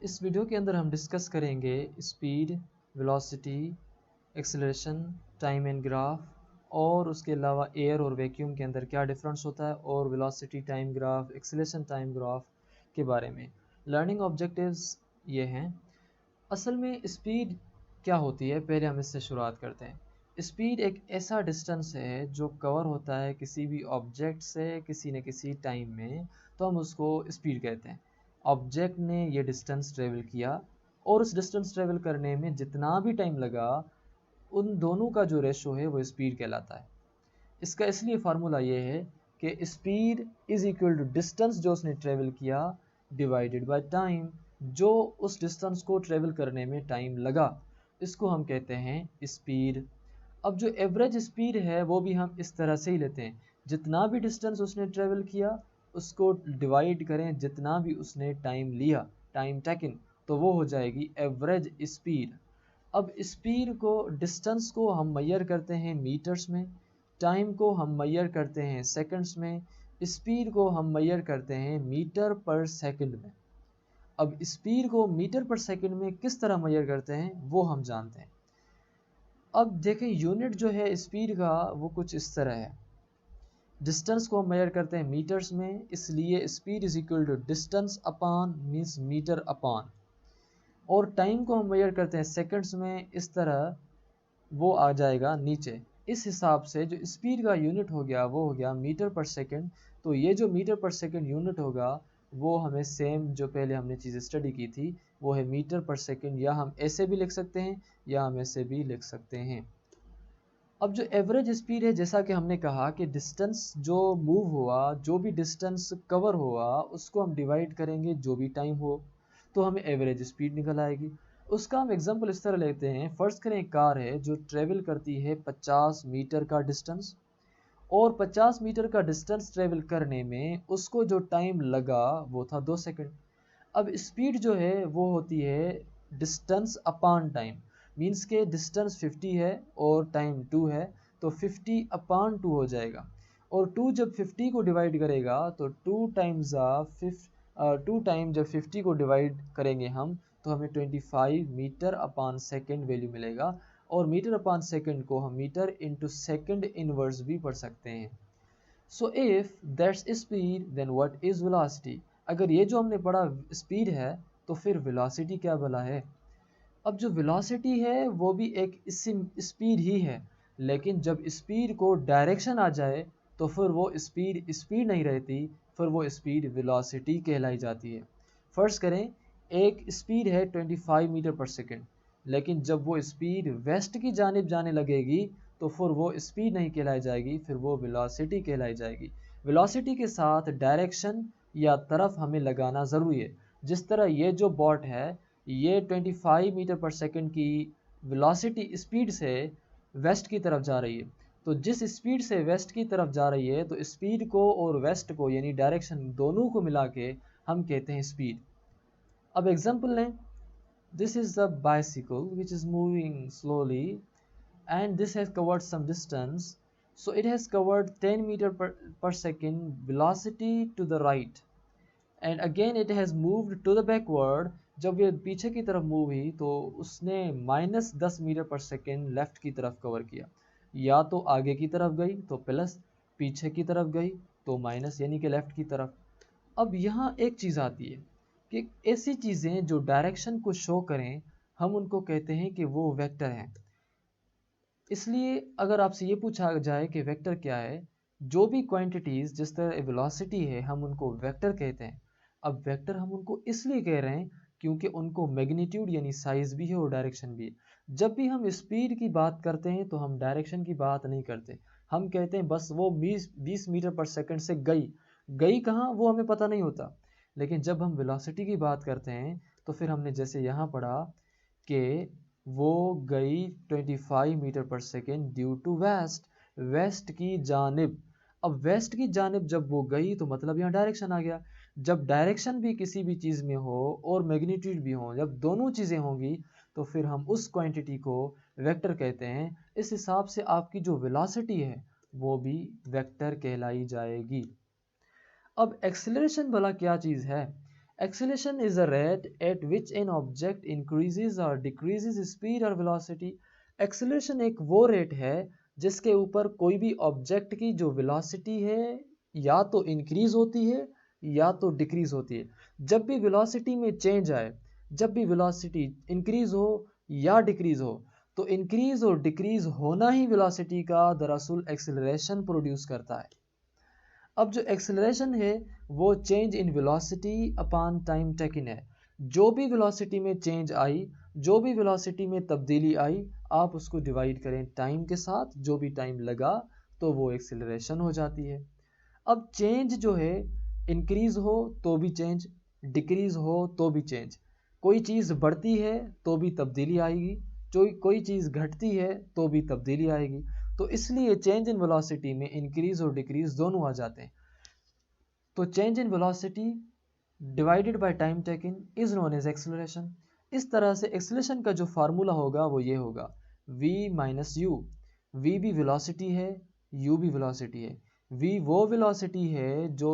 इस वीडियो के अंदर हम डिस्कस करेंगे speed, velocity, acceleration, time and graph और उसके अलावा एयर और वैक्यूम के अंदर क्या डिफरेंस होता है और velocity time graph, acceleration time graph के बारे में। लर्निंग ऑब्जेक्टिव्स ये हैं। असल में स्पीड क्या होती है, पहले हम इससे शुरुआत करते हैं। स्पीड एक ऐसा डिस्टेंस है जो कवर होता है किसी भी ऑब्जेक्ट से किसी न किसी टाइम में, तो हम उसको स्पीड कहते हैं। ऑब्जेक्ट ने ये डिस्टेंस ट्रेवल किया और उस डिस्टेंस ट्रेवल करने में जितना भी टाइम लगा, उन दोनों का जो रेशो है वो स्पीड कहलाता है। इसका इसलिए फार्मूला ये है कि speed is equal to distance जो उसने ट्रेवल किया डिवाइडेड बाय टाइम, जो उस डिस्टेंस को ट्रेवल करने में टाइम लगा, इसको हम कहते हैं स्पीड। अब जो एवरेज स्पीड है वो भी हम इस तरह से ही लेते हैं, जितना भी डिस्टेंस उसने ट्रेवल किया उसको डिवाइड करें जितना भी उसने टाइम लिया, टाइम टेकन, तो वो हो जाएगी एवरेज स्पीड। अब स्पीड को, डिस्टेंस को हम मेजर करते हैं मीटर्स में, टाइम को हम मेजर करते हैं सेकंड्स में, स्पीड को हम मेजर करते हैं मीटर पर सेकंड में। अब स्पीड को मीटर पर सेकंड में किस तरह मेजर करते हैं वो हम जानते हैं। अब देखें, यूनिट जो है स्पीड का वो कुछ इस तरह है। डिस्टेंस को हम मेजर करते हैं मीटर्स में, इसलिए speed is equal to distance upon means metre upon, और टाइम को हम मेजर करते हैं सेकंड्स में, इस तरह वो आ जाएगा नीचे। इस हिसाब से जो स्पीड का यूनिट हो गया वो हो गया मीटर पर सेकंड। तो ये जो मीटर पर सेकंड यूनिट होगा वो हमें सेम जो पहले हमने चीज़ स्टडी की थी वो है मीटर पर सेकंड, या हम ऐसे भी लिख सकते हैं या हम ऐसे भी लिख सकते हैं। अब जो एवरेज स्पीड है, जैसा कि हमने कहा कि डिस्टेंस जो मूव हुआ, जो भी डिस्टेंस कवर हुआ, उसको हम डिवाइड करेंगे जो भी टाइम हो, तो हमें एवरेज स्पीड निकल आएगी। उसका हम एग्जांपल इस तरह लेते हैं, फर्स्ट करें एक कार है जो ट्रेवल करती है 50 मीटर का डिस्टेंस, और 50 मीटर का डिस्टेंस ट्रेवल करने में उसको जो टाइम लगा वो था 2 सेकंड। अब स्पीड जो है वो होती है डिस्टेंस अपॉन टाइम, मीन्स के डिस्टेंस 50 है और टाइम 2 है, तो 50 अपॉन 2 हो जाएगा। और 2 जब 50 को डिवाइड करेगा तो 2 टाइम्स 2 टाइम जब 50 को डिवाइड करेंगे हम, तो हमें 25 मीटर अपॉन सेकेंड वैल्यू मिलेगा। और मीटर अपॉन सेकेंड को हम मीटर इंटू सेकेंड इनवर्स भी पढ़ सकते हैं। So if that's speed then what is velocity. अगर ये जो हमने पढ़ा स्पीड है, तो फिर वेलोसिटी क्या भला है। अब जो वेलोसिटी है वो भी एक स्पीड ही है, लेकिन जब स्पीड को डायरेक्शन आ जाए तो फिर वो स्पीड स्पीड नहीं रहती, फिर वो स्पीड वेलोसिटी कहलाई जाती है। फर्ज करें एक स्पीड है 25 मीटर पर सेकंड, लेकिन जब वो स्पीड वेस्ट की जानिब जाने लगेगी तो फिर वो स्पीड नहीं कहलाई जाएगी, फिर वो वेलोसिटी कहलाई जाएगी। वेलोसिटी के साथ डायरेक्शन या तरफ हमें लगाना ज़रूरी है। जिस तरह ये जो बॉट है ये 25 मीटर पर सेकंड की वेलोसिटी स्पीड से वेस्ट की तरफ जा रही है, तो जिस स्पीड से वेस्ट की तरफ जा रही है तो स्पीड को और वेस्ट को यानी डायरेक्शन दोनों को मिला के हम कहते हैं स्पीड। अब एग्जांपल लें, this is the bicycle which is moving slowly and this has covered some distance, so it has covered 10 meter per second velocity to the right, and again it has moved to the backward। जब ये पीछे की तरफ move हुई तो उसने -10 metre per second left की तरफ कवर किया, या तो आगे की तरफ गई तो प्लस, पीछे की तरफ गई तो माइनस, यानी कि लेफ्ट की तरफ। अब यहाँ एक चीज़ आती है कि ऐसी चीज़ें जो डायरेक्शन को शो करें हम उनको कहते हैं कि वो वेक्टर हैं। इसलिए अगर आपसे ये पूछा जाए कि वेक्टर क्या है, जो भी क्वांटिटीज़ जिस तरह वेलोसिटी है हम उनको वेक्टर कहते हैं। अब वेक्टर हम उनको इसलिए कह रहे हैं क्योंकि उनको मैग्नीट्यूड यानी साइज़ भी है और डायरेक्शन भी है। जब भी हम स्पीड की बात करते हैं तो हम डायरेक्शन की बात नहीं करते, हम कहते हैं बस वो 20 मीटर पर सेकंड से गई, गई कहाँ वो हमें पता नहीं होता। लेकिन जब हम वेलोसिटी की बात करते हैं तो फिर हमने जैसे यहाँ पढ़ा कि वो गई 25 metre per second due to west, west की जानिब। अब वेस्ट की जानिब जब वो गई तो मतलब यहाँ डायरेक्शन आ गया। जब डायरेक्शन भी किसी भी चीज़ में हो और मैग्नीट्यूड भी हो, जब दोनों चीज़ें होंगी तो फिर हम उस क्वांटिटी को वेक्टर कहते हैं। इस हिसाब से आपकी जो वेलोसिटी है वो भी वेक्टर कहलाई जाएगी। अब एक्सेलरेशन भला क्या चीज़ है। Acceleration is a rate at which an object increases or decreases speed or velocity. Acceleration एक वो रेट है जिसके ऊपर कोई भी ऑब्जेक्ट की जो वेलोसिटी है या तो इंक्रीज होती है या तो डिक्रीज होती है। जब भी वेलोसिटी में चेंज आए, जब भी वेलोसिटी इंक्रीज हो या डिक्रीज हो, तो इंक्रीज और डिक्रीज होना ही वेलोसिटी का दरअसल एक्सेलरेशन प्रोड्यूस करता है। अब जो एक्सेलरेशन है वो change in velocity upon time taken है। जो भी वेलोसिटी में चेंज आई, जो भी वेलोसिटी में तब्दीली आई, आप उसको डिवाइड करें टाइम के साथ, जो भी टाइम लगा तो वो एक्सेलरेशन हो जाती है। अब चेंज जो है इंक्रीज हो तो भी चेंज, डिक्रीज हो तो भी चेंज। कोई चीज़ बढ़ती है तो भी तब्दीली आएगी, जो कोई चीज़ घटती है तो भी तब्दीली आएगी। तो इसलिए चेंज इन वेलोसिटी में इंक्रीज और डिक्रीज दोनों आ जाते हैं। तो change in velocity divided by time taken is known as acceleration. इस तरह से एक्सेलरेशन का जो फार्मूला होगा वो ये होगा, v माइनस यू। v भी वेलोसिटी है, u भी वेलोसिटी है। v वो वेलोसिटी है जो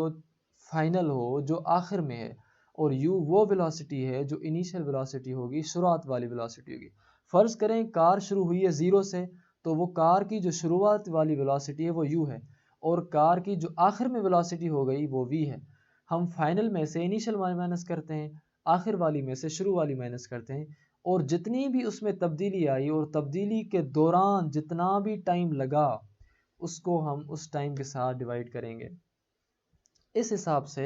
फाइनल हो, जो आखिर में है, और u वो वेलोसिटी है जो इनिशियल वेलोसिटी होगी, शुरुआत वाली वेलोसिटी होगी। फ़र्ज़ करें कार शुरू हुई है ज़ीरो से, तो वो कार की जो शुरुआत वाली वेलोसिटी है वो u है, और कार की जो आखिर में वेलोसिटी हो गई वो v है। हम फाइनल में से इनिशियल माइनस करते हैं, आखिर वाली में से शुरू वाली माइनस करते हैं, और जितनी भी उसमें तब्दीली आई और तब्दीली के दौरान जितना भी टाइम लगा उसको हम उस टाइम के साथ डिवाइड करेंगे। इस हिसाब से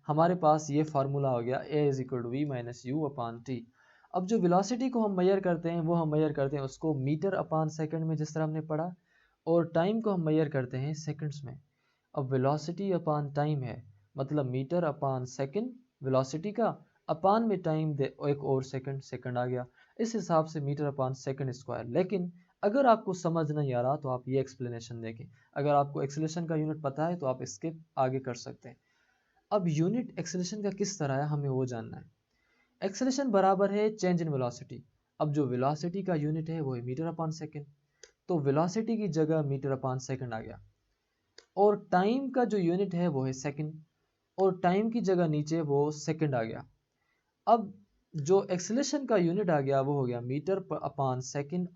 हमारे पास ये फार्मूला हो गया a is equal to v minus u upon t. अब जो वेलोसिटी को हम मेजर करते हैं वो हम मेजर करते हैं उसको मीटर अपान सेकंड में, जिस तरह हमने पढ़ा, और टाइम को हम मेजर करते हैं सेकंड्स में। अब वेलोसिटी अपान टाइम है, मतलब मीटर अपान सेकंड वेलोसिटी का, अपान में टाइम दे एक और सेकंड, सेकंड आ गया। इस हिसाब से मीटर अपान सेकंड स्क्वायर। लेकिन अगर आपको समझ नहीं आ रहा तो आप ये एक्सप्लेनेशन देखें। अगर आपको एक्सेलरेशन का यूनिट पता है तो आप इसके आगे कर सकते हैं। अब यूनिट एक्सेलरेशन का किस तरह है हमें वो जानना है। एक्सेलरेशन बराबर है चेंज इन वेलोसिटी। अब जो वेलोसिटी का यूनिट है वो है मीटर अपान सेकंड, तो वेलोसिटी की जगह मीटर अपान सेकंड आ गया। और टाइम का जो यूनिट है वो है सेकंड, और टाइम की जगह नीचे वो सेकंड आ गया। अब जो एक्सेलरेशन का यूनिट आ गया वो हो गया metre upon second.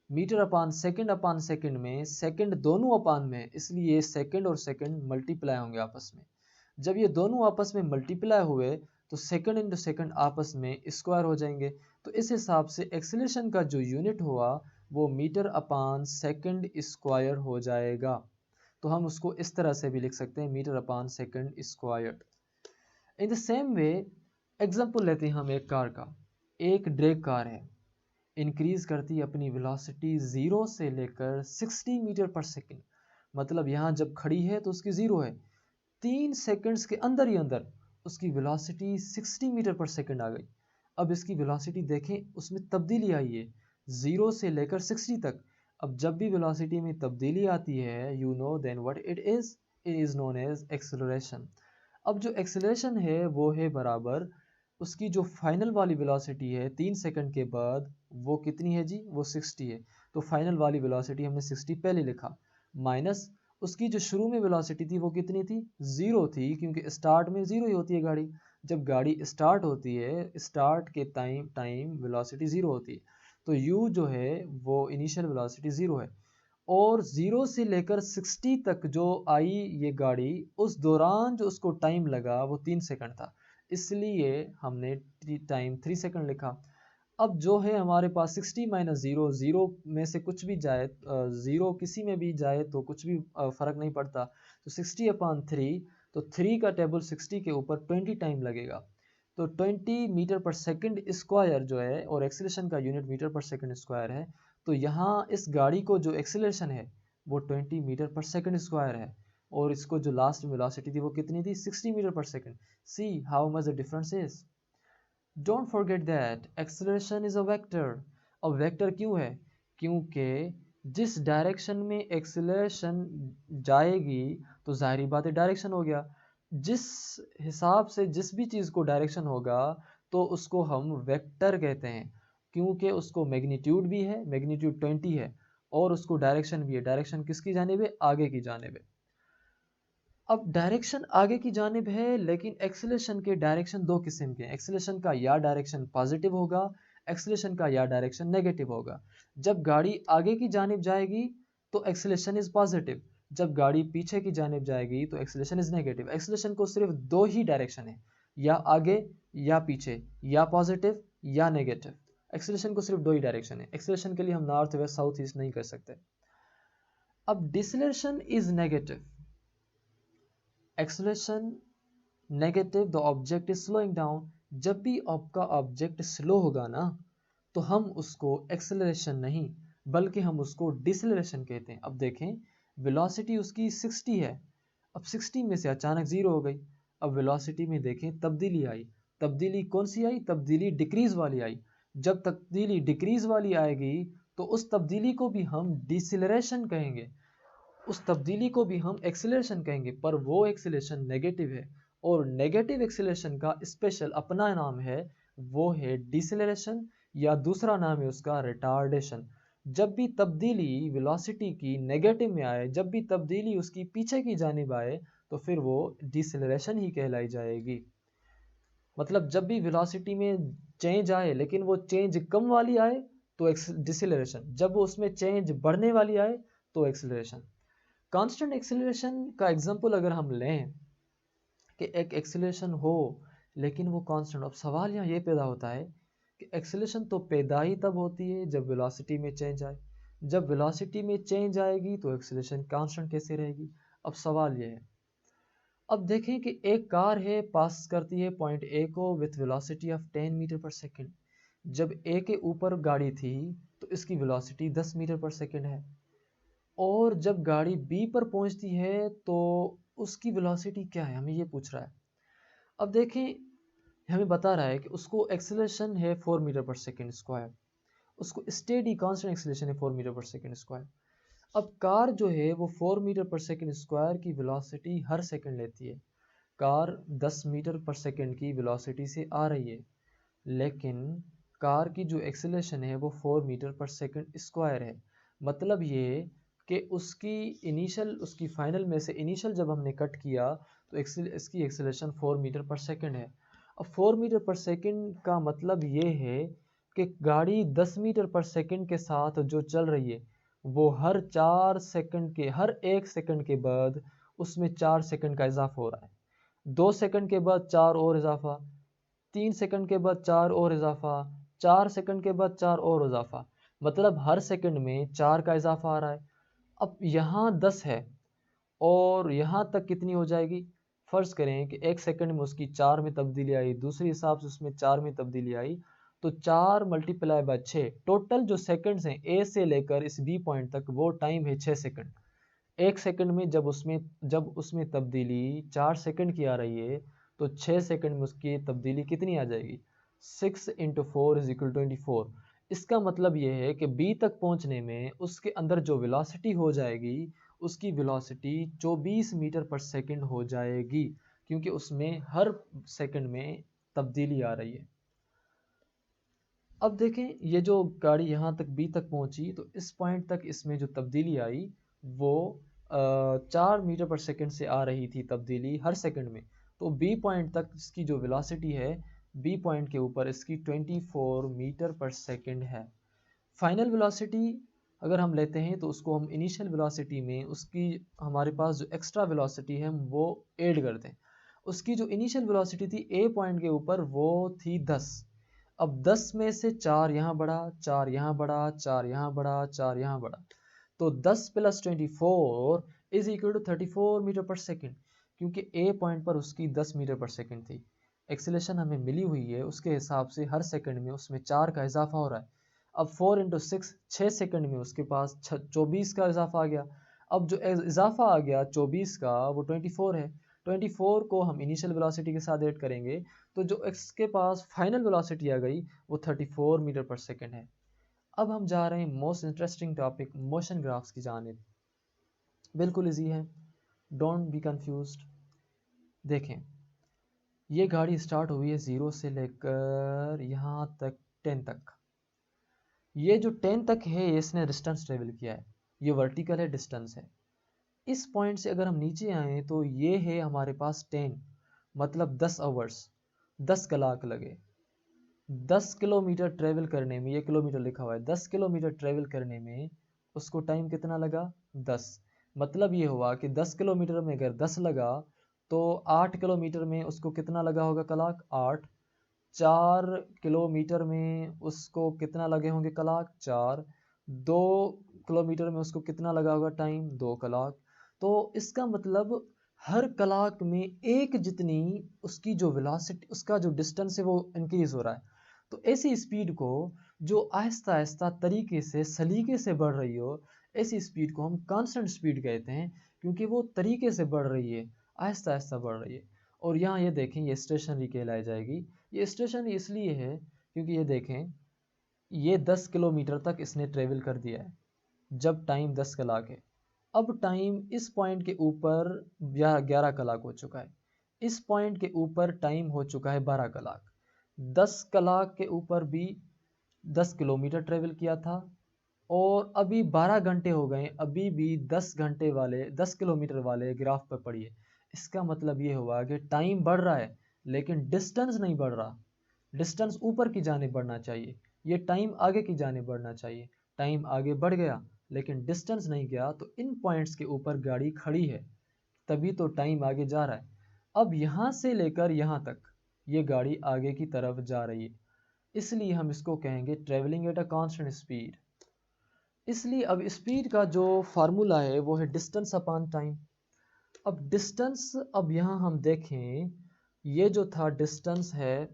Metre upon second में सेकंड दोनों अपान में, इसलिए सेकंड और सेकंड मल्टीप्लाई होंगे आपस में। जब ये दोनों आपस में मल्टीप्लाई हुए तो सेकंड इंटू सेकंड आपस में स्क्वायर हो जाएंगे। तो इस हिसाब से एक्सेलरेशन का जो यूनिट हुआ वो मीटर अपान सेकंड स्क्वायर हो जाएगा। तो हम उसको इस तरह से भी लिख सकते हैं, metre upon second squared. In the same way example लेते हैं हम एक कार का। एक ड्रैग कार है, इंक्रीज करती है अपनी वेलोसिटी 0 से लेकर 60 मीटर पर सेकंड। मतलब यहाँ जब खड़ी है तो उसकी 0 है, 3 सेकंड्स के अंदर ही अंदर उसकी वेलोसिटी 60 मीटर पर सेकंड आ गई। अब इसकी वेलोसिटी देखें, उसमें तब्दीली आई है 0 से लेकर 60 तक। अब जब भी वेलोसिटी में तब्दीली आती है, you know then what it is known as acceleration. अब जो एक्सेलरेशन है वो है बराबर उसकी जो फाइनल वाली वेलोसिटी है 3 सेकंड के बाद, वो कितनी है जी, वो 60 है। तो फाइनल वाली वेलोसिटी हमने 60 पहले लिखा, माइनस उसकी जो शुरू में वेलोसिटी थी वो कितनी थी, 0 थी, क्योंकि स्टार्ट में 0 ही होती है गाड़ी। जब गाड़ी स्टार्ट होती है, स्टार्ट के टाइम टाइम वेलोसिटी 0 होती है, तो u जो है वो इनिशियल वेलोसिटी 0 है। और 0 से लेकर 60 तक जो आई ये गाड़ी, उस दौरान जो उसको टाइम लगा वो 3 सेकंड था, इसलिए हमने टाइम 3 सेकंड लिखा। अब जो है हमारे पास 60 माइनस 0, 0 में से कुछ भी जाए, 0 किसी में भी जाए तो कुछ भी फ़र्क नहीं पड़ता। तो 60 अपान 3, तो 3 का टेबल 60 के ऊपर 20 टाइम लगेगा। तो 20 मीटर पर सेकंड स्क्वायर जो है, और एक्सीलरेशन का unit metre per second square है, तो यहाँ इस गाड़ी को जो एक्सीलरेशन है वो 20 मीटर पर सेकंड स्क्वायर है, और इसको जो लास्ट वेलोसिटी थी वो कितनी थी, 60 metre per second. See how much the difference is. Don't forget that acceleration is a vector. अब वेक्टर क्यों है, क्योंकि जिस डायरेक्शन में एक्सेलरेशन जाएगी तो जाहिर बात है डायरेक्शन हो गया। जिस हिसाब से जिस भी चीज़ को डायरेक्शन होगा तो उसको हम वेक्टर कहते हैं, क्योंकि उसको मैग्नीट्यूड भी है, मैग्नीट्यूड 20 है, और उसको डायरेक्शन भी है, डायरेक्शन किसकी जानिब है, आगे की जानिब है। अब डायरेक्शन आगे की जानिब है, लेकिन एक्सेलेरेशन के डायरेक्शन दो किस्म के हैं। एक्सेलेरेशन का या डायरेक्शन पॉजिटिव होगा, एक्सेलेरेशन का या डायरेक्शन नेगेटिव होगा। जब गाड़ी आगे की जानिब जाएगी तो एक्सेलेरेशन इज पॉजिटिव, जब गाड़ी पीछे की जानिब जाएगी तो एक्सेलेरेशन इज नेगेटिव। एक्सेलेरेशन को सिर्फ दो ही डायरेक्शन है, या आगे या पीछे, या पॉजिटिव या नेगेटिव। एक्सेलेरेशन को सिर्फ दो ही डायरेक्शन है। एक्सेलेरेशन के लिए हम नॉर्थ वेस्ट साउथ ईस्ट नहीं कर सकते। अब deceleration is negative, acceleration negative, the object is slowing down. जब भी आपका ऑब्जेक्ट स्लो होगा ना, तो हम उसको एक्सेलरेशन नहीं बल्कि हम उसको डिसलेरेशन कहते हैं। अब देखें, वेलोसिटी उसकी 60 है, अब 60 में से अचानक 0 हो गई। अब वेलोसिटी में देखें तब्दीली आई, तब्दीली कौन सी आई? तब्दीली डिक्रीज वाली आई। जब तब्दीली डिक्रीज वाली आएगी तो उस तब्दीली को भी हम डिसलेरेशन कहेंगे, उस तब्दीली को भी हम एक्सीलरेशन कहेंगे, पर वो एक्सीलरेशन नेगेटिव है। और नेगेटिव एक्सीलरेशन का स्पेशल अपना नाम है, वो है डिसेलरेशन, या दूसरा नाम है उसका रिटार्डेशन। जब भी तब्दीली वेलोसिटी की नेगेटिव में आए, जब भी तब्दीली उसकी पीछे की जानिब आए, तो फिर वो डिसेलरेशन ही कहलाई जाएगी। मतलब जब भी वेलोसिटी में चेंज आए लेकिन वो चेंज कम वाली आए तो डिसेलरेशन, जब वो उसमें चेंज बढ़ने वाली आए तो एक्सेलरेशन। कांस्टेंट एक्सेलरेशन का एग्जांपल अगर हम लें कि एक एक्सेलरेशन हो लेकिन वो कांस्टेंट, अब सवाल यहाँ ये पैदा होता है कि एक्सेलरेशन तो पैदा ही तब होती है जब वेलोसिटी में चेंज आए, जब वेलोसिटी में चेंज आएगी तो एक्सेलरेशन कांस्टेंट कैसे रहेगी? अब सवाल ये है। अब देखें कि एक कार है, पास करती है पॉइंट ए को with velocity of 10 metre per second. जब ए के ऊपर गाड़ी थी तो इसकी वेलोसिटी 10 मीटर पर सेकंड है, और जब गाड़ी बी पर पहुंचती है तो उसकी वेलोसिटी क्या है, हमें ये पूछ रहा है। अब देखें, हमें बता रहा है कि उसको एक्सेलरेशन है 4 मीटर पर सेकंड स्क्वायर, उसको स्टेडी कांस्टेंट एक्सेलरेशन है 4 मीटर पर सेकंड स्क्वायर। अब कार जो है वो 4 मीटर पर सेकंड स्क्वायर की वेलोसिटी हर सेकंड लेती है। कार 10 मीटर पर सेकंड की वेलोसिटी से आ रही है, लेकिन कार की जो एक्सेलरेशन है वो 4 मीटर पर सेकंड स्क्वायर है। मतलब ये कि उसकी इनिशियल, उसकी फाइनल में से इनिशियल जब हमने कट किया तो इसकी एक्सेलरेशन 4 मीटर पर सेकंड है। अब 4 मीटर पर सेकंड का मतलब ये है कि गाड़ी 10 मीटर पर सेकंड के साथ जो चल रही है वो हर 4 सेकंड के, हर 1 सेकंड के बाद उसमें 4 सेकंड का इजाफा हो रहा है, 2 सेकंड के बाद 4 और इजाफा, 3 सेकंड के बाद 4 और इजाफा, 4 सेकंड के बाद 4 और इजाफा। मतलब हर सेकंड में 4 का इजाफा आ रहा है। अब यहाँ 10 है और यहाँ तक कितनी हो जाएगी? फर्ज करें कि 1 सेकंड में उसकी 4 में तब्दीली आई, दूसरे हिसाब से उसमें 4 में तब्दीली आई, तो 4 मल्टीप्लाई बाय 6, टोटल जो सेकंड्स हैं ए से लेकर इस बी पॉइंट तक वो टाइम है 6 सेकंड। 1 सेकंड में जब उसमें तब्दीली 4 सेकंड की आ रही है तो 6 सेकंड में उसकी तब्दीली कितनी आ जाएगी? 6 इंटू 4 इज इक्वल 24। इसका मतलब ये है कि बी तक पहुंचने में उसके अंदर जो वेलोसिटी हो जाएगी, उसकी वेलोसिटी 24 मीटर पर सेकंड हो जाएगी, क्योंकि उसमें हर सेकंड में तब्दीली आ रही है। अब देखें, ये जो गाड़ी यहाँ तक बी तक पहुंची तो इस पॉइंट तक इसमें जो तब्दीली आई वो 4 मीटर पर सेकंड से आ रही थी तब्दीली हर सेकंड में। तो बी पॉइंट तक इसकी जो वेलोसिटी है, बी पॉइंट के ऊपर इसकी 24 मीटर पर सेकंड है। फाइनल वेलोसिटी अगर हम लेते हैं तो उसको हम इनिशियल वेलोसिटी में उसकी, हमारे पास जो एक्स्ट्रा वेलोसिटी है हम वो ऐड कर दें। उसकी जो इनिशियल वेलोसिटी थी ए पॉइंट के ऊपर वो थी 10। अब 10 में से 4 यहाँ बढ़ा, 4 यहाँ बढ़ा, 4 यहाँ बढ़ा, 4 यहाँ बढ़ा, तो 10 plus 24 is equal to 34 metre per second, क्योंकि ए पॉइंट पर उसकी 10 मीटर पर सेकेंड थी। एक्सेलेरेशन हमें मिली हुई है, उसके हिसाब से हर सेकंड में उसमें 4 का इजाफा हो रहा है। अब 4 इंटू 6, 6 सेकंड में उसके पास 24 का इजाफा आ गया। अब जो इजाफा आ गया 24 का वो 24 है। 24 को हम इनिशियल वेलोसिटी के साथ ऐड करेंगे तो जो इसके पास फाइनल वेलोसिटी आ गई वो 34 मीटर पर सेकंड है। अब हम जा रहे हैं most interesting topic motion graphs की जानिब। बिल्कुल इजी है, डोंट बी कंफ्यूज्ड। देखें, ये गाड़ी स्टार्ट हुई है 0 से लेकर यहाँ तक 10 तक। ये जो 10 तक है इसने डिस्टेंस ट्रेवल किया है, ये वर्टिकल है, डिस्टेंस है। इस पॉइंट से अगर हम नीचे आए तो ये है हमारे पास 10, मतलब 10 आवर्स, 10 कलाक लगे। 10 किलोमीटर ट्रेवल करने में, ये किलोमीटर लिखा हुआ है, 10 किलोमीटर ट्रेवल करने में उसको टाइम कितना लगा? 10। मतलब ये हुआ कि 10 किलोमीटर में अगर 10 लगा तो 8 किलोमीटर में उसको कितना लगा होगा कलाक? 8। 4 किलोमीटर में उसको कितना लगे होंगे कलाक? 4। 2 किलोमीटर में उसको कितना लगा होगा टाइम? 2 कलाक। तो इसका मतलब हर कलाक में एक जितनी उसकी जो वेलोसिटी, उसका जो डिस्टेंस है वो इंक्रीज हो रहा है। तो ऐसी स्पीड को जो आहिस्ता आहिस्ता तरीके से सलीके से बढ़ रही हो, ऐसी स्पीड को हम कांस्टेंट स्पीड कहते हैं, क्योंकि वो तरीके से बढ़ रही है, आहिस्ता आहिस्ता बढ़ रही है। और यहाँ ये देखें, ये स्टेशनरी कहलाई जाएगी। ये स्टेशनरी इसलिए है क्योंकि ये देखें, ये 10 किलोमीटर तक इसने ट्रेवल कर दिया है जब टाइम 10 कलाक है। अब टाइम इस पॉइंट के ऊपर 11 कलाक हो चुका है। इस पॉइंट के ऊपर टाइम हो चुका है 12 कलाक। 10 कलाक के ऊपर भी 10 किलोमीटर ट्रेवल किया था, और अभी 12 घंटे हो गए, अभी भी 10 घंटे वाले 10 किलोमीटर वाले ग्राफ पर पढ़िए। इसका मतलब ये हुआ कि टाइम बढ़ रहा है लेकिन डिस्टेंस नहीं बढ़ रहा। डिस्टेंस ऊपर की जाने बढ़ना चाहिए, ये टाइम आगे की जाने बढ़ना चाहिए। टाइम आगे बढ़ गया लेकिन डिस्टेंस नहीं गया, तो इन पॉइंट्स के ऊपर गाड़ी खड़ी है, तभी तो टाइम आगे जा रहा है। अब यहाँ से लेकर यहाँ तक ये गाड़ी आगे की तरफ जा रही है, इसलिए हम इसको कहेंगे travelling at a constant speed. इसलिए अब स्पीड का जो फार्मूला है वो है डिस्टेंस अपॉन टाइम। अब डिस्टेंस, अब यहाँ हम देखें, ये जो था डिस्टेंस है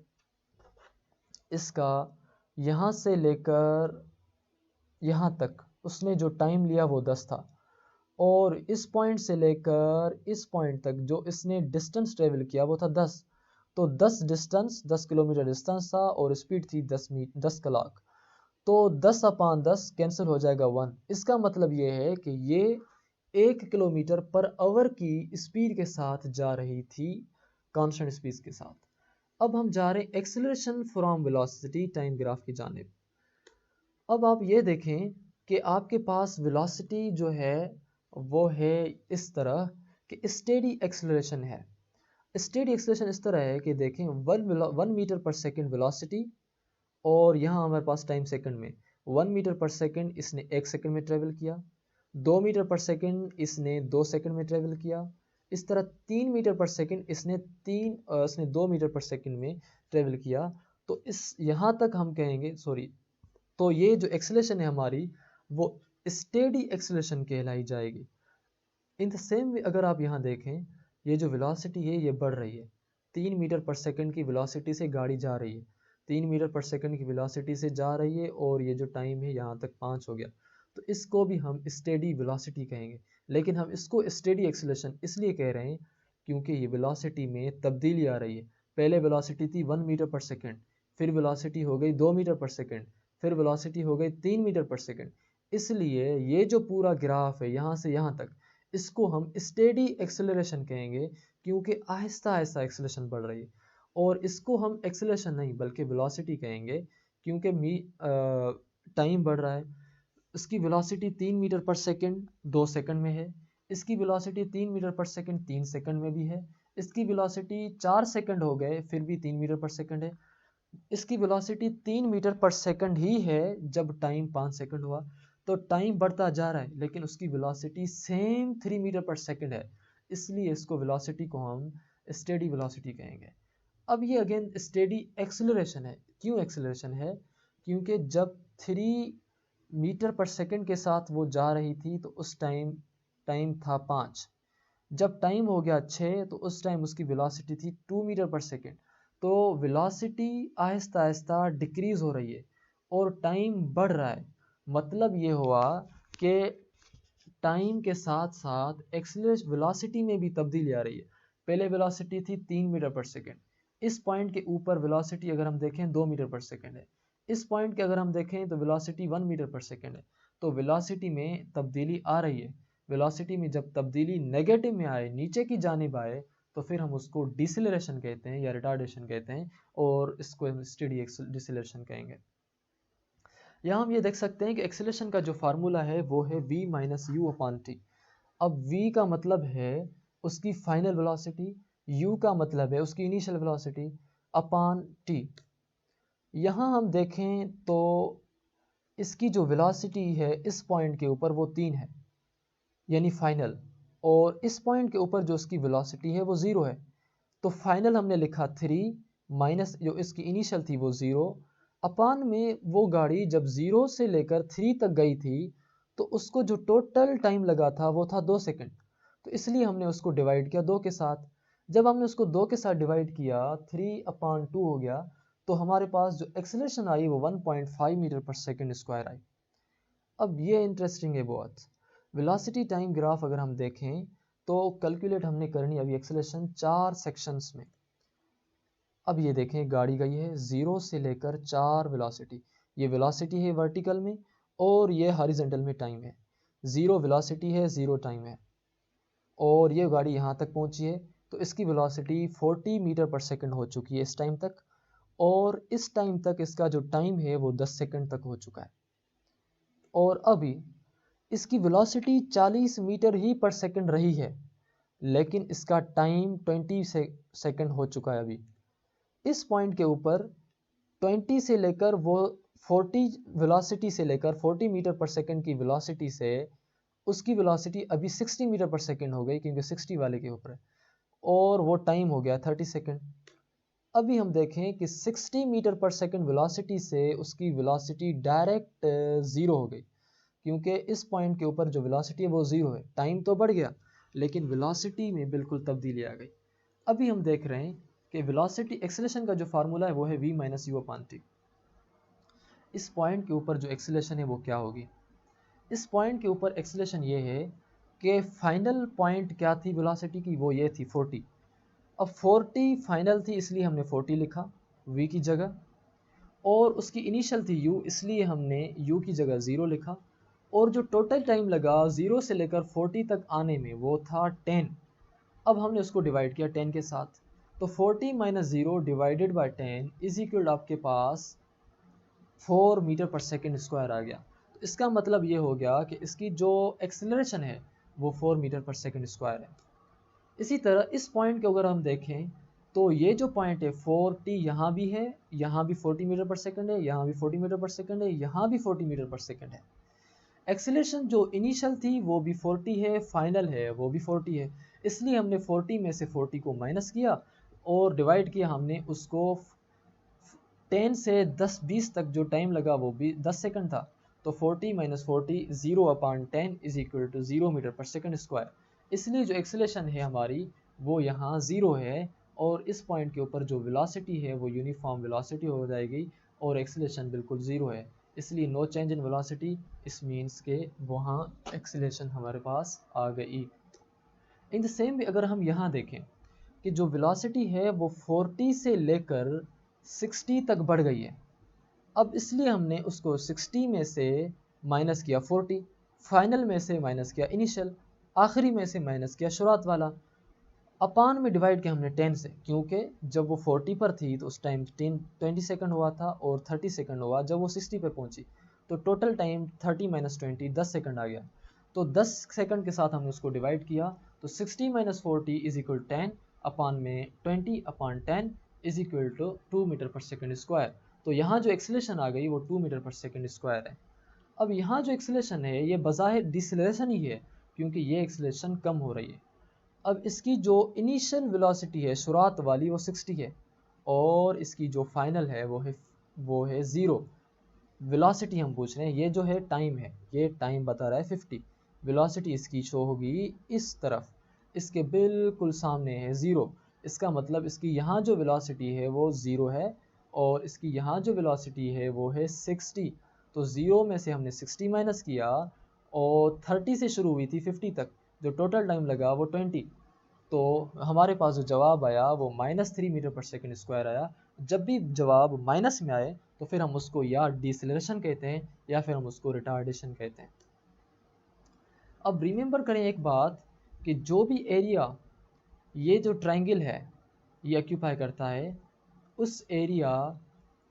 इसका, यहाँ से लेकर यहाँ तक उसने जो टाइम लिया वो 10 था, और इस पॉइंट से लेकर इस पॉइंट तक जो इसने डिस्टेंस ट्रेवल किया वो था 10। तो 10 किलोमीटर डिस्टेंस था और स्पीड थी 10 कलाक। तो 10 अपान 10 कैंसिल हो जाएगा 1। इसका मतलब ये है कि ये 1 किलोमीटर पर आवर की स्पीड के साथ जा रही थी, कांस्टेंट स्पीड के साथ। अब हम जा रहे हैं acceleration from velocity time graph की जानिब। अब आप ये देखें कि आपके पास वेलोसिटी जो है वो है इस तरह कि स्टेडी एक्सेलरेशन है। स्टेडी एक्सेलरेशन इस तरह है कि देखें 1 मीटर पर सेकंड वेलोसिटी, और यहाँ हमारे पास टाइम सेकंड में 1 मीटर पर सेकंड इसने 1 सेकंड में ट्रेवल किया, 2 मीटर पर सेकंड इसने 2 सेकंड में ट्रेवल किया, इस तरह 3 मीटर पर सेकंड इसने 2 मीटर पर सेकंड में ट्रेवल किया। तो इस यहाँ तक हम कहेंगे, सॉरी, तो ये जो एक्सेलरेशन है हमारी वो स्टेडी एक्सेलरेशन कहलाई जाएगी। इन द सेम वे अगर आप यहाँ देखें, ये जो वेलोसिटी है ये बढ़ रही है, 3 मीटर पर सेकंड की वेलोसिटी से गाड़ी जा रही है, 3 मीटर पर सेकंड की वेलोसिटी से जा रही है, और ये जो टाइम है यहाँ तक 5 हो गया। तो इसको भी हम स्टेडी वेलोसिटी कहेंगे, लेकिन हम इसको स्टेडी एक्सेलरेशन इसलिए कह रहे हैं क्योंकि ये वेलोसिटी में तब्दीली आ रही है। पहले वेलोसिटी थी 1 मीटर पर सेकंड, फिर वेलोसिटी हो गई 2 मीटर पर सेकंड, फिर वेलोसिटी हो गई 3 मीटर पर सेकंड। इसलिए ये जो पूरा ग्राफ है यहाँ से यहाँ तक, इसको हम स्टेडी एक्सेलरेशन कहेंगे, क्योंकि आहिस्ता आहिस्ता एक्सेलरेशन बढ़ रही है। और इसको हम एक्सेलरेशन नहीं बल्कि वेलोसिटी कहेंगे, क्योंकि टाइम बढ़ रहा है। इसकी velocity 3 metre per second 2 second में है, इसकी velocity 3 metre per second 3 second में भी है, इसकी वेलोसिटी 4 सेकंड हो गए फिर भी 3 मीटर पर सेकंड है, इसकी वेलोसिटी 3 मीटर पर सेकंड ही है जब टाइम 5 सेकंड हुआ। तो टाइम बढ़ता जा रहा है लेकिन उसकी velocity same 3 metre per second है, इसलिए इसको वेलोसिटी को हम स्टेडी वेलोसिटी कहेंगे। अब ये अगेन स्टेडी एक्सेलरेशन है। क्यों एक्सेलरेशन है? क्योंकि जब 3 मीटर पर सेकंड के साथ वो जा रही थी तो उस टाइम टाइम था 5। जब टाइम हो गया 6 तो उस टाइम उसकी वेलोसिटी थी 2 मीटर पर सेकंड। तो वेलोसिटी आहिस्ता आहिस्ता डिक्रीज हो रही है और टाइम बढ़ रहा है। मतलब ये हुआ कि टाइम के साथ साथ एक्सीलरेशन वेलोसिटी में भी तब्दीली आ रही है। पहले वेलोसिटी थी 3 मीटर पर सेकंड, इस पॉइंट के ऊपर वेलोसिटी अगर हम देखें 2 मीटर पर सेकंड है, इस पॉइंट के अगर हम देखें तो वेलोसिटी 1 मीटर पर सेकंड है। तो वेलोसिटी में तब्दीली आ रही है। वेलोसिटी में जब तब्दीली नेगेटिव में आए, नीचे की जानिब आए, तो फिर हम उसको डिसेलरेशन कहते हैं या रिटार्डेशन कहते हैं, और इसको हम स्टेडी डिसेलरेशन कहेंगे। यहाँ हम ये देख सकते हैं कि एक्सेलरेशन का जो फार्मूला है वो है v minus you upon T. अब v का मतलब है उसकी फाइनल वेलोसिटी, u का मतलब है उसकी इनिशियल वेलोसिटी अपॉन t। यहाँ हम देखें तो इसकी जो वेलोसिटी है इस पॉइंट के ऊपर वो 3 है यानी फाइनल, और इस पॉइंट के ऊपर जो उसकी वेलोसिटी है वो 0 है। तो फाइनल हमने लिखा 3 माइनस जो इसकी इनिशियल थी वो 0 अपान में वो गाड़ी जब 0 से लेकर 3 तक गई थी तो उसको जो टोटल टाइम लगा था वो था 2 सेकंड। तो इसलिए हमने उसको डिवाइड किया 2 के साथ। जब हमने उसको 2 के साथ डिवाइड किया 3/2 हो गया, तो हमारे पास जो एक्सेलरेशन आई वो 1.5 मीटर पर सेकंड स्क्वायर आई। अब ये इंटरेस्टिंग है बहुत। वेलोसिटी टाइम ग्राफ अगर हम देखें तो कैलकुलेट हमने करनी अभी एक्सेलरेशन 4 सेक्शंस में। अब ये देखें गाड़ी गई है 0 से लेकर 4 वेलोसिटी, ये वेलोसिटी है वर्टिकल में और ये हॉरिजॉन्टल में टाइम है। 0 वेलोसिटी है 0 टाइम है और ये गाड़ी यहाँ तक पहुँची है तो इसकी वेलोसिटी 40 मीटर पर सेकंड हो चुकी है इस टाइम तक, और इस टाइम तक इसका जो टाइम है वो 10 सेकंड तक हो चुका है। और अभी इसकी वेलोसिटी 40 मीटर ही पर सेकंड रही है लेकिन इसका टाइम 20 सेकंड हो चुका है। अभी इस पॉइंट के ऊपर 20 से लेकर वो 40 वेलोसिटी से लेकर 40 मीटर पर सेकंड की वेलोसिटी से उसकी वेलोसिटी अभी 60 मीटर पर सेकंड हो गई क्योंकि 60 वाले के ऊपर है, और वो टाइम हो गया 30 सेकंड। अभी हम देखें कि 60 मीटर पर सेकंड वेलोसिटी से उसकी वेलोसिटी डायरेक्ट 0 हो गई क्योंकि इस पॉइंट के ऊपर जो वेलोसिटी है वो 0 है। टाइम तो बढ़ गया लेकिन वेलोसिटी में बिल्कुल तब्दीली आ गई। अभी हम देख रहे हैं कि वेलोसिटी एक्सेलरेशन का जो फार्मूला है वो है v minus u upon T. इस पॉइंट के ऊपर जो एक्सेलरेशन है वो क्या होगी? इस पॉइंट के ऊपर एक्सेलरेशन ये है कि फाइनल पॉइंट क्या थी वेलोसिटी की, वो ये थी 40। अब 40 फाइनल थी इसलिए हमने 40 लिखा v की जगह, और उसकी इनिशियल थी u इसलिए हमने u की जगह 0 लिखा, और जो टोटल टाइम लगा 0 से लेकर 40 तक आने में वो था 10। अब हमने उसको डिवाइड किया 10 के साथ, तो 40 minus 0 divided by 10 is equal आपके पास 4 मीटर पर सेकेंड स्क्वायर आ गया। तो इसका मतलब ये हो गया कि इसकी जो एक्सेलरेशन है वो 4 मीटर पर सेकेंड स्क्वायर है। इसी तरह इस पॉइंट को अगर हम देखें तो ये जो पॉइंट है 40 यहाँ भी है, यहाँ भी 40 मीटर पर सेकेंड है, यहाँ भी 40 मीटर पर सेकेंड है, यहाँ भी 40 मीटर पर सेकेंड है। एक्सेलरेशन जो इनिशियल थी वो भी 40 है, फाइनल है वो भी 40 है, इसलिए हमने 40 में से 40 को माइनस किया और डिवाइड किया हमने उसको 10 से 10-20 तक जो टाइम लगा वो भी 10 सेकंड था। तो 40 minus 40 0 upon 10 is equal to 0 metre per second square. इसलिए जो एक्सेलरेशन है हमारी वो यहाँ 0 है, और इस पॉइंट के ऊपर जो वेलोसिटी है वो यूनिफॉर्म वेलोसिटी हो जाएगी और एक्सेलरेशन बिल्कुल 0 है, इसलिए नो चेंज इन वेलोसिटी। इस मीन्स के वहाँ एक्सेलरेशन हमारे पास आ गई। इन द सेम वे अगर हम यहाँ देखें कि जो वेलोसिटी है वो 40 से लेकर 60 तक बढ़ गई है। अब इसलिए हमने उसको 60 में से माइनस किया 40, फाइनल में से माइनस किया इनिशियल, आखिरी में से माइनस किया शुरुआत वाला, अपान में डिवाइड किया हमने 10 से, क्योंकि जब वो 40 पर थी तो उस टाइम 20 सेकंड हुआ था और 30 सेकंड हुआ जब वो 60 पर पहुंची, तो टोटल टाइम 30 माइनस 20 10 सेकंड आ गया। तो 10 सेकंड के साथ हमने उसको डिवाइड किया, तो 60 माइनस 40 इज इक्वल 10 अपान में 20 अपान 10 is equal to 2 metre per second square. तो यहाँ जो एक्सेलरेशन आ गई वो 2 मीटर पर सेकंड स्क्वायर है। अब यहाँ जो एक्सेलरेशन है ये बज़ाहिर डिसेलरेशन ही है क्योंकि ये एक्सेलरेशन कम हो रही है। अब इसकी जो इनिशियल वेलोसिटी है शुरुआत वाली वो 60 है, और इसकी जो फाइनल है वो है 0। वेलोसिटी हम पूछ रहे हैं, ये जो है टाइम है, ये टाइम बता रहा है 50। वेलोसिटी इसकी शो होगी इस तरफ, इसके बिल्कुल सामने है 0। इसका मतलब इसकी यहाँ जो वेलोसिटी है वो 0 है और इसकी यहाँ जो वेलोसिटी है वो है 60। तो 0 में से हमने 60 माइनस किया और 30 से शुरू हुई थी 50 तक, जो टोटल टाइम लगा वो 20। तो हमारे पास जो जवाब आया वो -3 मीटर पर सेकंड स्क्वायर आया। जब भी जवाब माइनस में आए तो फिर हम उसको या डिसेलरेशन कहते हैं या फिर हम उसको रिटार्डेशन कहते हैं। अब रिमेंबर करें एक बात कि जो भी एरिया ये जो ट्रायंगल है ये ऑक्यूपाई करता है उस एरिया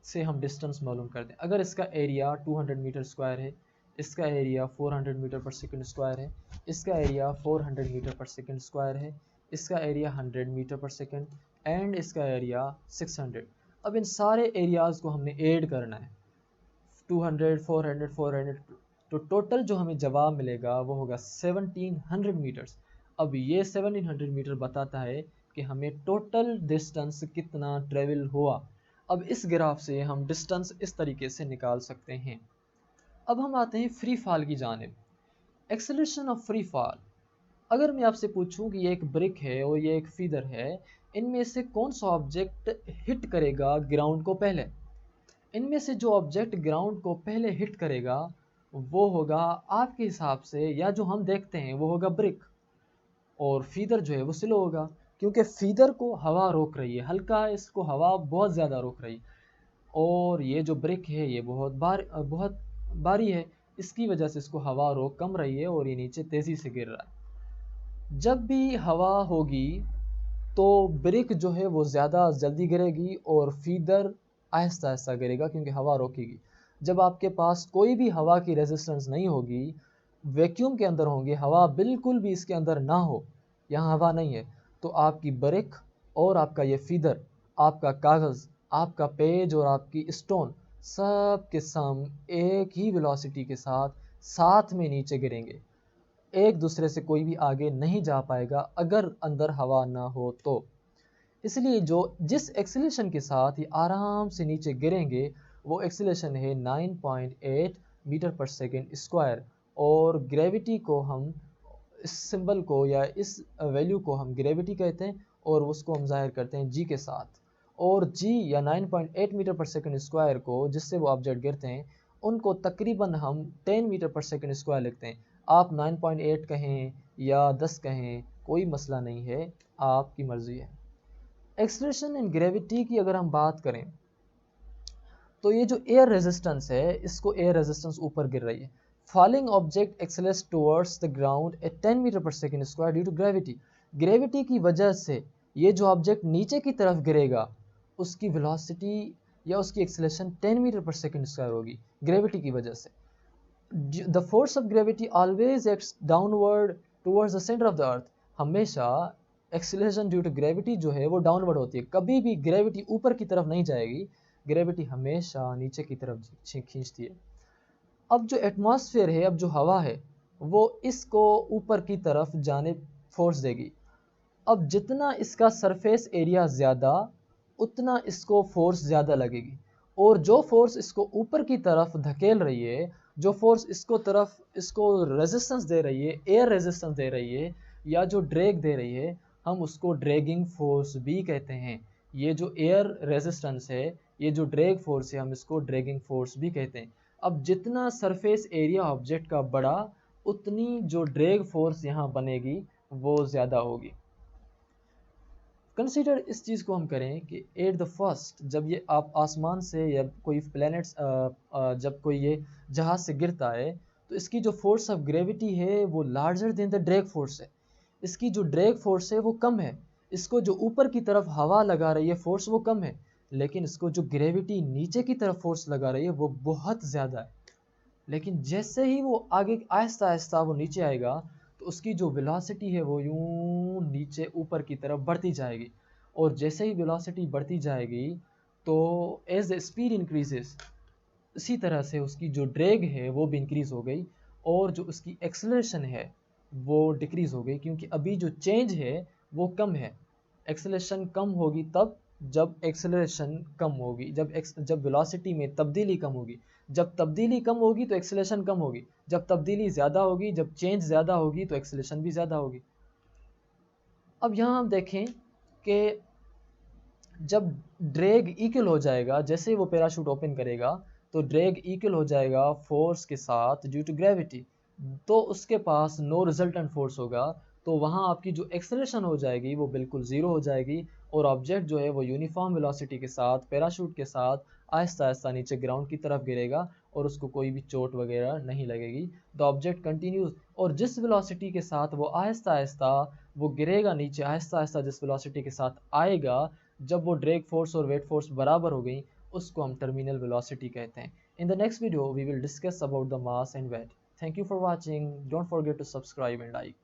से हम डिस्टेंस मालूम कर दें। अगर इसका एरिया 200 मीटर स्क्वायर है, इसका area 400 metre per second square है, इसका area 400 metre per second square है, इसका area 100 metre per second and इसका एरिया 600। अब इन सारे एरियाज़ को हमने ऐड करना है 200, 400, 400, तो टोटल जो हमें जवाब मिलेगा वो होगा 1700 मीटर्स। अब ये 1700 मीटर बताता है कि हमें टोटल डिस्टेंस कितना ट्रेवल हुआ। अब इस ग्राफ से हम डिस्टेंस इस तरीके से निकाल सकते हैं। अब हम आते हैं फ्री फॉल की जानिब। एक्सेलरेशन ऑफ फ्री फॉल, अगर मैं आपसे पूछूं कि ये एक ब्रिक है और ये एक फीदर है, इनमें से कौन सा ऑब्जेक्ट हिट करेगा ग्राउंड को पहले? इनमें से जो ऑब्जेक्ट ग्राउंड को पहले हिट करेगा वो होगा आपके हिसाब से, या जो हम देखते हैं वो होगा ब्रिक, और फीदर जो है वो स्लो होगा, क्योंकि फीदर को हवा रोक रही है, हल्का है, इसको हवा बहुत ज़्यादा रोक रही है, और ये जो ब्रिक है ये बहुत भारी है, इसकी वजह से इसको हवा रोक कम रही है और ये नीचे तेज़ी से गिर रहा है। जब भी हवा होगी तो ब्रिक जो है वो ज़्यादा जल्दी गिरेगी और फीदर आहिस्ता आहिस्ता गिरेगा क्योंकि हवा रोकेगी। जब आपके पास कोई भी हवा की रेजिस्टेंस नहीं होगी, वैक्यूम के अंदर होंगे, हवा बिल्कुल भी इसके अंदर ना हो, यहाँ हवा नहीं है, तो आपकी ब्रिक और आपका ये फीदर, आपका कागज़, आपका पेज और आपकी स्टोन, सब के सम एक ही वेलोसिटी के साथ साथ में नीचे गिरेंगे। एक दूसरे से कोई भी आगे नहीं जा पाएगा अगर अंदर हवा ना हो तो। इसलिए जिस एक्सीलरेशन के साथ ये आराम से नीचे गिरेंगे वो एक्सीलरेशन है 9.8 मीटर पर सेकंड स्क्वायर, और ग्रेविटी को हम इस सिंबल को या इस वैल्यू को हम ग्रेविटी कहते हैं और उसको हम जाहिर करते हैं जी के साथ। और जी या 9.8 मीटर पर सेकंड स्क्वायर को जिससे वो ऑब्जेक्ट गिरते हैं उनको तकरीबन हम 10 मीटर पर सेकंड स्क्वायर लिखते हैं। आप 9.8 कहें या 10 कहें, कोई मसला नहीं है, आपकी मर्ज़ी है। एक्सेलरेशन इन ग्रेविटी की अगर हम बात करें तो ये जो एयर रेजिस्टेंस है, इसको एयर रेजिस्टेंस ऊपर गिर रही है। Falling object accelerates towards the ground at 10 metre per second square due to gravity. Gravity की वजह से ये जो ऑब्जेक्ट नीचे की तरफ गिरेगा उसकी वेलोसिटी या उसकी acceleration 10 metre per second square होगी ग्रेविटी की वजह से। The force of gravity always acts downward towards the centre of the earth. हमेशा एक्सेलरेशन ड्यू टू ग्रेविटी जो है वो डाउनवर्ड होती है, कभी भी ग्रेविटी ऊपर की तरफ नहीं जाएगी, ग्रेविटी हमेशा नीचे की तरफ खींचती है। अब जो एटमॉस्फेयर है, अब जो हवा है, वो इसको ऊपर की तरफ जाने फोर्स देगी। अब जितना इसका सरफेस एरिया ज़्यादा उतना इसको फोर्स ज़्यादा लगेगी, और जो फोर्स इसको ऊपर की तरफ धकेल रही है, जो फोर्स इसको रेजिस्टेंस दे रही है, एयर रेजिस्टेंस दे रही है या जो ड्रैग दे रही है, हम उसको ड्रैगिंग फोर्स भी कहते हैं। ये जो एयर रेजिस्टेंस है, ये जो ड्रैग फोर्स है, हम इसको ड्रैगिंग फोर्स भी कहते हैं। अब जितना सरफेस एरिया ऑब्जेक्ट का बड़ा, उतनी जो ड्रैग फोर्स यहाँ बनेगी वो ज़्यादा होगी। कंसीडर इस चीज़ को हम करें कि एट द फर्स्ट, जब ये आप आसमान से या कोई प्लैनेट्स जब कोई ये जहाज़ से गिरता है तो इसकी जो फोर्स ऑफ ग्रेविटी है वो larger than the drag force है। इसकी जो ड्रैग फोर्स है वो कम है, इसको जो ऊपर की तरफ हवा लगा रही है फोर्स वो कम है, लेकिन इसको जो ग्रेविटी नीचे की तरफ फोर्स लगा रही है वो बहुत ज़्यादा है। लेकिन जैसे ही वो आगे आहिस्ता आहिस्ता वो नीचे आएगा तो उसकी जो वेलोसिटी है वो यूं नीचे ऊपर की तरफ बढ़ती जाएगी, और जैसे ही वेलोसिटी बढ़ती जाएगी तो एज द स्पीड इंक्रीजेस, इसी तरह से उसकी जो ड्रैग है वो भी इंक्रीज़ हो गई, और जो उसकी एक्सेलरेशन है वो डिक्रीज़ हो गई, क्योंकि अभी जो चेंज है वो कम है। एक्सेलरेशन कम होगी तब जब एक्सेलरेशन कम होगी, जब वेलोसिटी में तब्दीली कम होगी। जब तब्दीली कम होगी तो एक्सेलरेशन कम होगी, जब तब्दीली ज़्यादा होगी, जब चेंज ज़्यादा होगी तो एक्सेलरेशन भी ज़्यादा होगी। अब यहाँ हम देखें कि जब ड्रैग इक्वल हो जाएगा, जैसे वो पैराशूट ओपन करेगा तो ड्रैग इक्वल हो जाएगा फोर्स के साथ ड्यू टू ग्रेविटी, तो उसके पास नो रिजल्टेंट फोर्स होगा, तो वहाँ आपकी जो एक्सेलरेशन हो जाएगी वो बिल्कुल ज़ीरो हो जाएगी, और ऑब्जेक्ट जो है वो यूनिफॉर्म वेलोसिटी के साथ पैराशूट के साथ आहिस्ता आहिस्ता नीचे ग्राउंड की तरफ गिरेगा और उसको कोई भी चोट वगैरह नहीं लगेगी। द ऑब्जेक्ट कंटिन्यूज, और जिस वेलोसिटी के साथ वो आहिस्ता आहिस्ता वो गिरेगा नीचे, आहिस्ता आहिस्ता जिस वेलोसिटी के साथ आएगा, जब वो ड्रैग फोर्स और वेट फोर्स बराबर हो गई, उसको हम टर्मिनल वेलोसिटी कहते हैं। In the next video, we will discuss about the mass and weight. Thank you for watching. Don't forget to subscribe and like.